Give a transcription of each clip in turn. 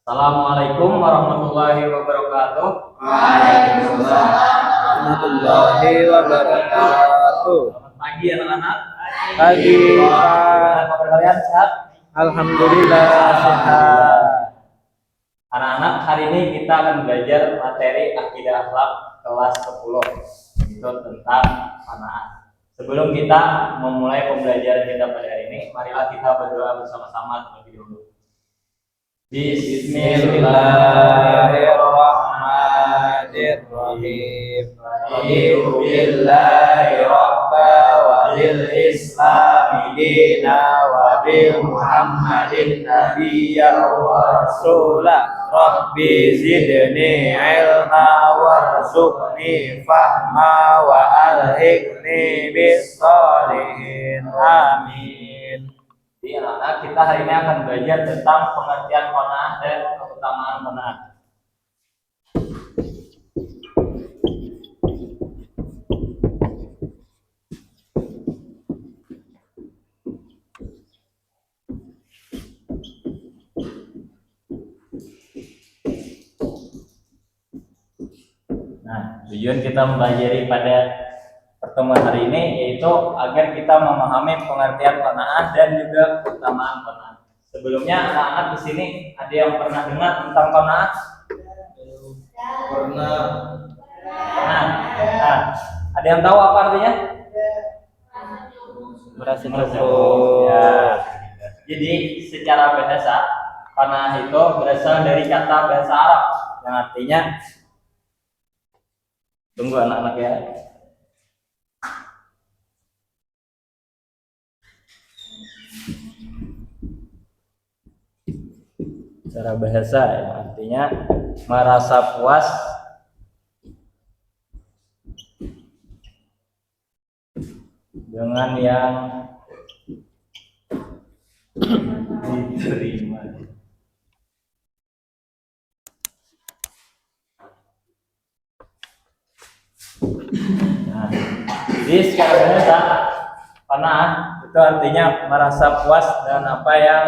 Assalamualaikum warahmatullahi wabarakatuh. Waalaikumsalam warahmatullahi wabarakatuh. Selamat pagi anak-anak. Pagi, Gimana Pak. kabar kalian, sehat? Alhamdulillah sehat. Anak-anak, hari ini kita akan belajar materi akidah akhlak kelas 10. Itu tentang qanaah. Sebelum kita memulai pembelajaran kita pada hari ini, marilah kita berdoa bersama-sama terlebih dahulu. Bismillahirrahmanirrahim. Raditu billahi rabba wa bil islami dina wa bil muhammadin nabiyya wa rasula. Rabbi zidni ilma warzuqni fahma wa alhiqni bis sholihin. Amin. Jadi anak-anak, kita hari ini akan belajar tentang pengertian qanaah dan keutamaan qanaah. Nah, tujuan kita mempelajari pada pertemuan hari ini yaitu agar kita memahami pengertian qanaah dan juga keutamaan qanaah. Sebelumnya anak-anak di sini ada yang pernah dengar tentang qanaah? Pernah. Nah, ada yang tahu apa artinya? Merasa cukup. Ya. Jadi secara bahasa qanaah itu berasal dari kata bahasa Arab yang artinya, tunggu anak-anak ya. Secara bahasa yang artinya merasa puas dengan yang diterima. Nah, jadi secara bahasa qanaah itu artinya merasa puas dengan apa yang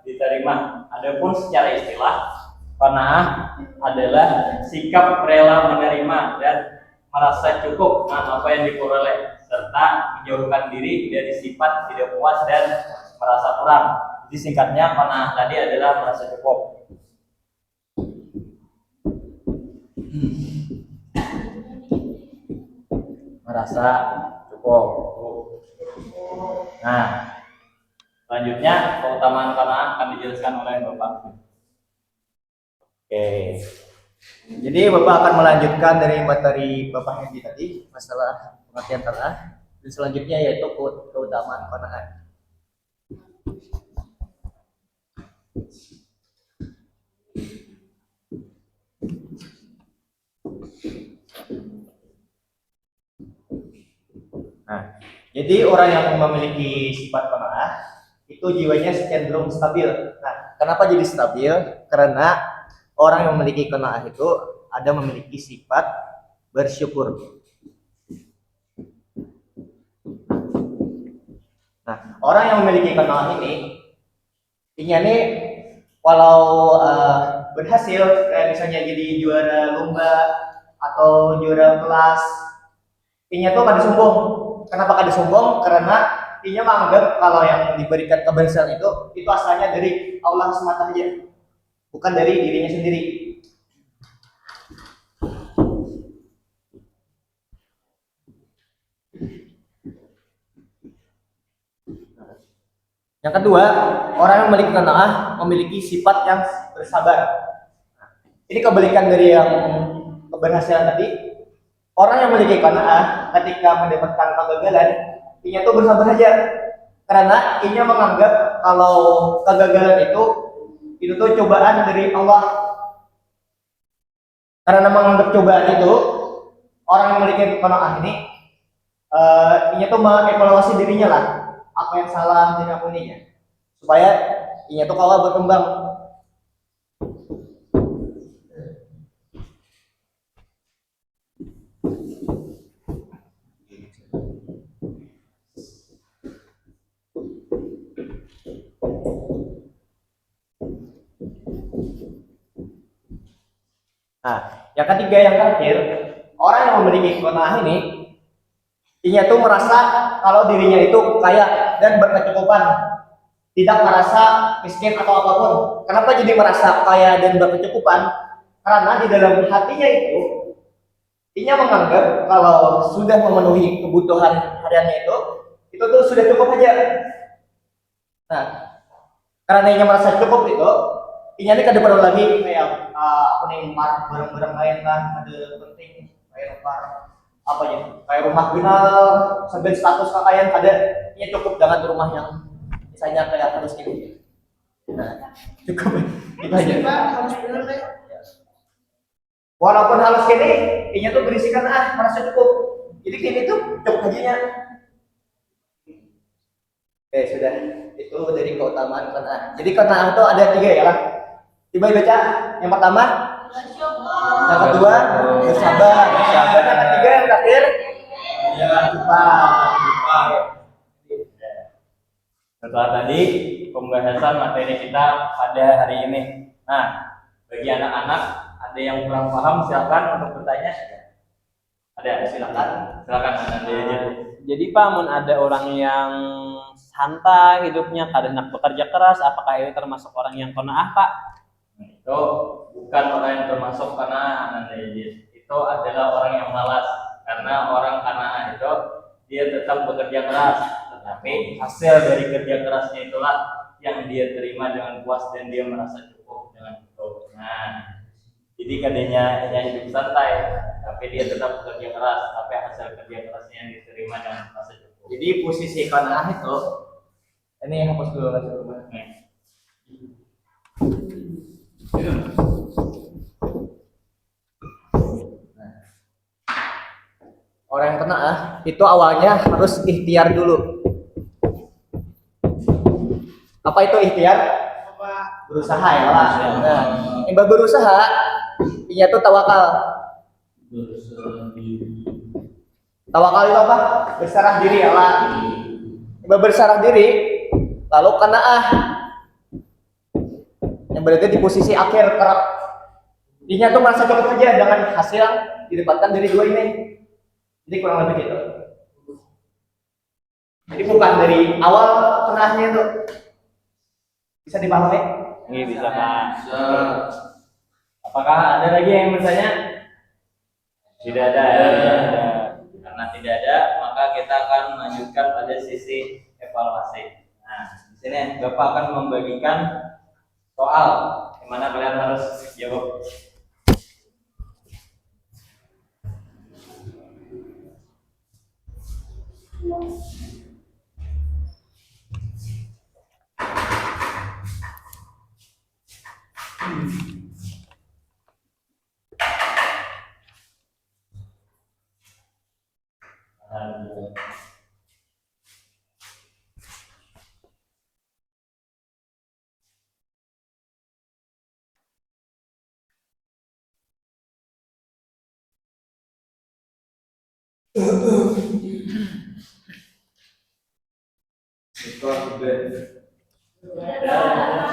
diterima. Adapun secara istilah, qanaah adalah sikap rela menerima dan merasa cukup dengan apa yang diperoleh serta menjauhkan diri dari sifat tidak puas dan merasa kurang. Jadi singkatnya qanaah tadi adalah merasa cukup. Merasa cukup. Nah, selanjutnya keutamaan qanaah akan dijelaskan oleh Bapak. Oke. Jadi Bapak akan melanjutkan dari materi Bapak Hendi tadi masalah pengertian qanaah. Dan selanjutnya yaitu keutamaan qanaah. Nah, jadi orang yang memiliki sifat qanaah itu jiwanya cenderung stabil. Nah, kenapa jadi stabil? Karena orang yang memiliki qanaah itu ada memiliki sifat bersyukur. Nah, orang yang memiliki qanaah ini nih walau berhasil kayak misalnya jadi juara lomba atau juara kelas, inya tuh kada sombong. Kenapa kada sombong? Karena inya menganggap kalau yang diberikan keberhasilan itu asalnya dari Allah semata saja, bukan dari dirinya sendiri. Yang kedua, orang yang memiliki qanaah memiliki sifat yang bersabar. Ini kebalikan dari yang keberhasilan tadi. Orang yang memiliki qanaah ketika mendapatkan kegagalan, inya tuh bersabar aja. Karena inya menganggap kalau kegagalan itu tuh cobaan dari Allah. Karena menganggap cobaan itu, orang yang memiliki qanaah ini inya tuh mengevaluasi dirinya lah, apa yang salah dari ampuninya, supaya inya tuh kalau berkembang. Nah, yang ketiga yang terakhir, orang yang memiliki qanaah ini dia tuh merasa kalau dirinya itu kaya dan berkecukupan, tidak merasa miskin atau apapun. Kenapa jadi merasa kaya dan berkecukupan? Karena di dalam hatinya dia menganggap kalau sudah memenuhi kebutuhan hariannya itu tuh sudah cukup aja. Nah, karena dia merasa cukup itu, dia ini kada perlu lagi kayak apa nih barang-barang lain lah, ada penting kayak apa ya, kayak rumah final sampai status kekayaan ada, ini cukup dengan rumah yang misalnya kayak harus gini. Nah, cukup itu aja. Harus bener deh. Walaupun halus gini, ini tuh berisikan merasa cukup. Jadi gini tuh cukup aja. Oke, sudah. Itu dari keutamaan qanaah. Jadi qanaah itu ada 3 ya lah. Coba baca. Yang pertama, yang kedua, bersabar. Yang ketiga, yang terakhir, jangan lupa. Setelah tadi pembahasan materi kita pada hari ini. Nah, bagi anak-anak ada yang kurang paham silakan untuk bertanya. Ada, silakan Anda aja. Jadi Pak, mun ada orang yang santai hidupnya, kadang nak bekerja keras, apakah ini termasuk orang yang qanaah Pak? Itu bukan orang yang termasuk qanaah Anda aja. Itu adalah orang yang malas. Karena orang qanaah itu dia tetap bekerja keras, tetapi hasil dari kerja kerasnya itulah yang dia terima dengan puas dan dia merasa cukup dengan itu. Nah, jadi kadangnya hanya hidup santai, tapi dia tetap bekerja keras, tapi hasil kerja kerasnya yang diterima dengan merasa cukup. Jadi posisi qanaah itu, ini yang hapus dulu lah coba. Orang yang qanaah itu awalnya harus ikhtiar dulu. Apa itu ikhtiar? Berusaha ya lah. Nah, yang berusaha, dia tuh tawakal. Tawakal itu apa? Berserah diri ya lah. Berserah diri, lalu qanaah. Yang berada di posisi akhir kerap. Dia tuh merasa cukup aja dengan hasil yang didapatkan dari 2 ini. Jadi kurang lebih gitu. Jadi bukan dari awal qanaahnya itu. Bisa dipahami? Ini bisa Pak. Apakah ada lagi yang bertanya? Tidak ada. Karena tidak ada, maka kita akan melanjutkan pada sisi evaluasi. Nah, di sini Bapak akan membagikan soal di mana kalian harus jawab.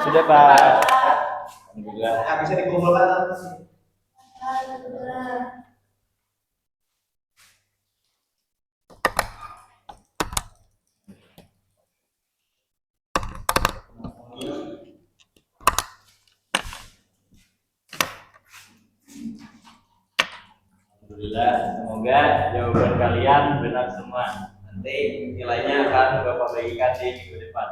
Sudah Pak. Alhamdulillah. Nah, bisa dikumpulkan. Alhamdulillah, semoga jawaban kalian benar semua. Nanti nilainya akan Bapak bagikan di minggu depan.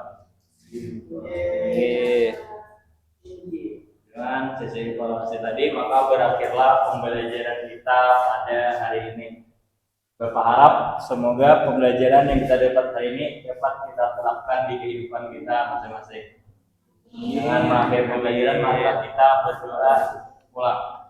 Dengan sesi evaluasi tadi, maka berakhirlah pembelajaran kita pada hari ini. Bapak harap semoga pembelajaran yang kita dapat hari ini dapat kita terapkan di kehidupan kita masing-masing. Dengan mengakhiri pembelajaran, maka kita berdoa ulang.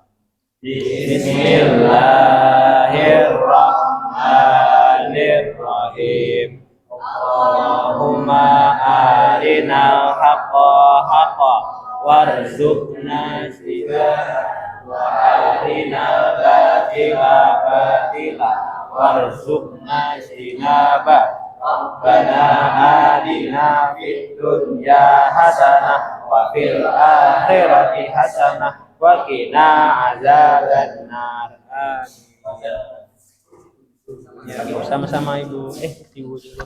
Bismillahirrahmanirrahim. Allahumma arinal haqqa haqqa warzuqna ittiba'ah wa arinal batila batila warzuqna ijtinabah. Rabbana atina fid dunya hasanah wa fil akhirati hasanah wa qina azabannar. Amin. Ya, sama-sama Ibu. Ibu juga.